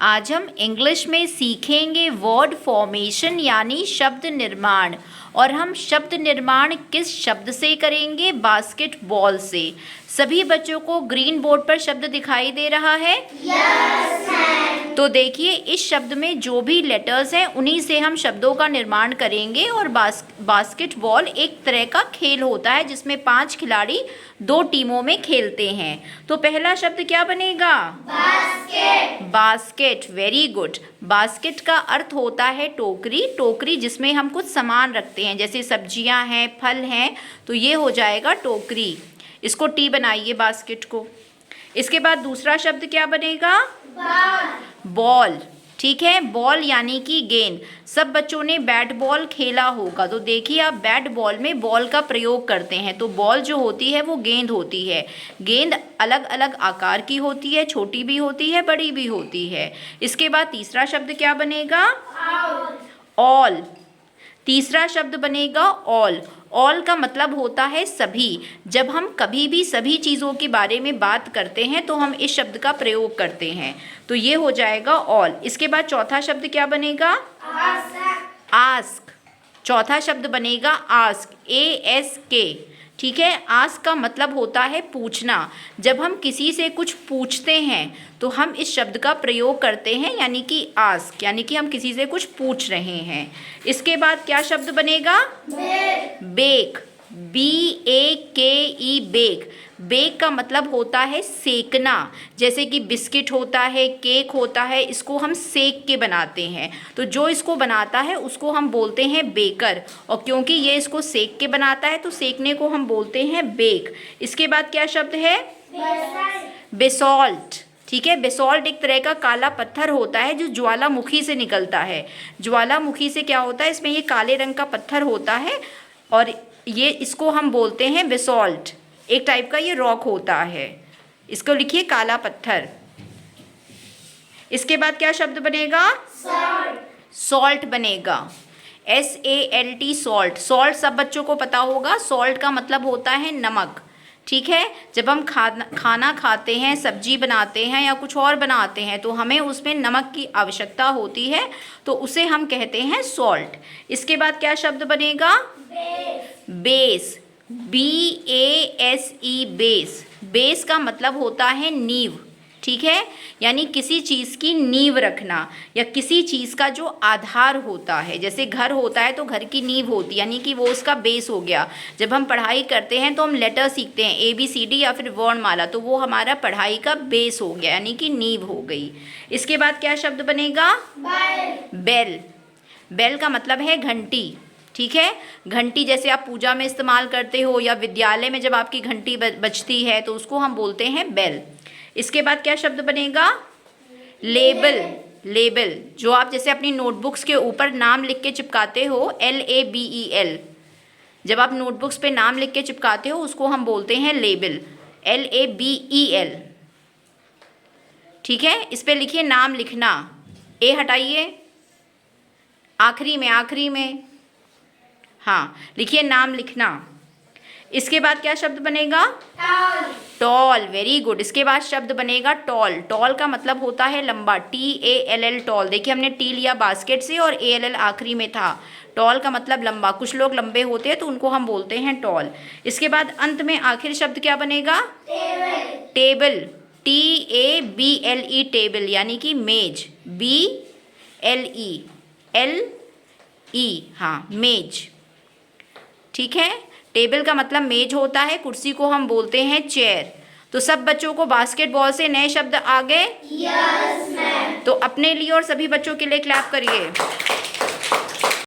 आज हम इंग्लिश में सीखेंगे वर्ड फॉर्मेशन यानी शब्द निर्माण। और हम शब्द निर्माण किस शब्द से करेंगे? बास्केटबॉल से। सभी बच्चों को ग्रीन बोर्ड पर शब्द दिखाई दे रहा है? Yes ma'am. तो देखिए, इस शब्द में जो भी लेटर्स हैं उन्हीं से हम शब्दों का निर्माण करेंगे। और बास्केटबॉल एक तरह का खेल होता है जिसमें 5 खिलाड़ी 2 टीमों में खेलते हैं। तो पहला शब्द क्या बनेगा? Basket. Basket, very good. Basket का अर्थ होता है टोकरी। टोकरी जिसमें हम कुछ सामान रखते हैं, जैसे सब्जियां हैं, फल हैं, तो ये हो जाएगा टोकरी। इसको टी बनाइए बास्केट को। इसके बाद दूसरा शब्द क्या बनेगा? बॉल। ठीक है, बॉल यानी कि गेंद। सब बच्चों ने बैट बॉल खेला होगा, तो देखिए आप बैट बॉल में बॉल का प्रयोग करते हैं। तो बॉल जो होती है वो गेंद होती है। गेंद अलग अलग आकार की होती है, छोटी भी होती है, बड़ी भी होती है। इसके बाद तीसरा शब्द क्या बनेगा? ऑल। तीसरा शब्द बनेगा ऑल। ऑल का मतलब होता है सभी। जब हम कभी भी सभी चीज़ों के बारे में बात करते हैं तो हम इस शब्द का प्रयोग करते हैं। तो ये हो जाएगा ऑल। इसके बाद चौथा शब्द क्या बनेगा? आस्क। चौथा शब्द बनेगा आस्क, ASK। ठीक है, आस्क का मतलब होता है पूछना। जब हम किसी से कुछ पूछते हैं तो हम इस शब्द का प्रयोग करते हैं, यानी कि आस्क, यानी कि हम किसी से कुछ पूछ रहे हैं। इसके बाद क्या शब्द बनेगा? Bake, BAKE, bake. बेक का मतलब होता है सेकना। जैसे कि बिस्किट होता है, केक होता है, इसको हम सेक के बनाते हैं। तो जो इसको बनाता है उसको हम बोलते हैं बेकर। और क्योंकि ये इसको सेक के बनाता है तो सेकने को हम बोलते हैं बेक। इसके बाद क्या शब्द है? बेसॉल्ट। ठीक है, बेसॉल्ट एक तरह का काला पत्थर होता है जो ज्वालामुखी से निकलता है। ज्वालामुखी से क्या होता है, इसमें ये काले रंग का पत्थर होता है और ये इसको हम बोलते हैं बेसॉल्ट। एक टाइप का ये रॉक होता है। इसको लिखिए काला पत्थर। इसके बाद क्या शब्द बनेगा? सॉल्ट बनेगा, SALT, सॉल्ट। सॉल्ट सब बच्चों को पता होगा। सॉल्ट का मतलब होता है नमक। ठीक है, जब हम खाना खाते हैं, सब्जी बनाते हैं या कुछ और बनाते हैं तो हमें उसमें नमक की आवश्यकता होती है, तो उसे हम कहते हैं सॉल्ट। इसके बाद क्या शब्द बनेगा? Base, BASE, base. बेस का मतलब होता है नींव। ठीक है, यानी किसी चीज़ की नींव रखना या किसी चीज़ का जो आधार होता है। जैसे घर होता है तो घर की नींव होती है, यानी कि वो उसका बेस हो गया। जब हम पढ़ाई करते हैं तो हम लेटर सीखते हैं, ABCD या फिर वर्णमाला, तो वो हमारा पढ़ाई का बेस हो गया, यानी कि नींव हो गई। इसके बाद क्या शब्द बनेगा? बेल। बेल का मतलब है घंटी। ठीक है, घंटी जैसे आप पूजा में इस्तेमाल करते हो या विद्यालय में जब आपकी घंटी बजती है तो उसको हम बोलते हैं बेल। इसके बाद क्या शब्द बनेगा? लेबल। लेबल, जो आप जैसे अपनी नोटबुक्स के ऊपर नाम लिख के चिपकाते हो, LABEL। जब आप नोटबुक्स पे नाम लिख के चिपकाते हो उसको हम बोलते हैं लेबल, LABEL। ठीक है, इस पे लिखिए नाम लिखना, A हटाइए, आखिरी में हाँ लिखिए नाम लिखना। इसके बाद क्या शब्द बनेगा? Tall, very good. इसके बाद शब्द बनेगा टॉल। टॉल का मतलब होता है लंबा, TALL, टॉल। देखिए हमने टी लिया बास्केट से और ALL आखिरी में था। टॉल का मतलब लंबा। कुछ लोग लंबे होते हैं तो उनको हम बोलते हैं टॉल। इसके बाद अंत में आखिर शब्द क्या बनेगा? टेबल, TABLE, टेबल, यानी कि मेज, BLE, हाँ मेज। ठीक है, टेबल का मतलब मेज होता है, कुर्सी को हम बोलते हैं चेयर। तो सब बच्चों को बास्केटबॉल से नए शब्द आ गए? Yes ma'am. तो अपने लिए और सभी बच्चों के लिए क्लैप करिए।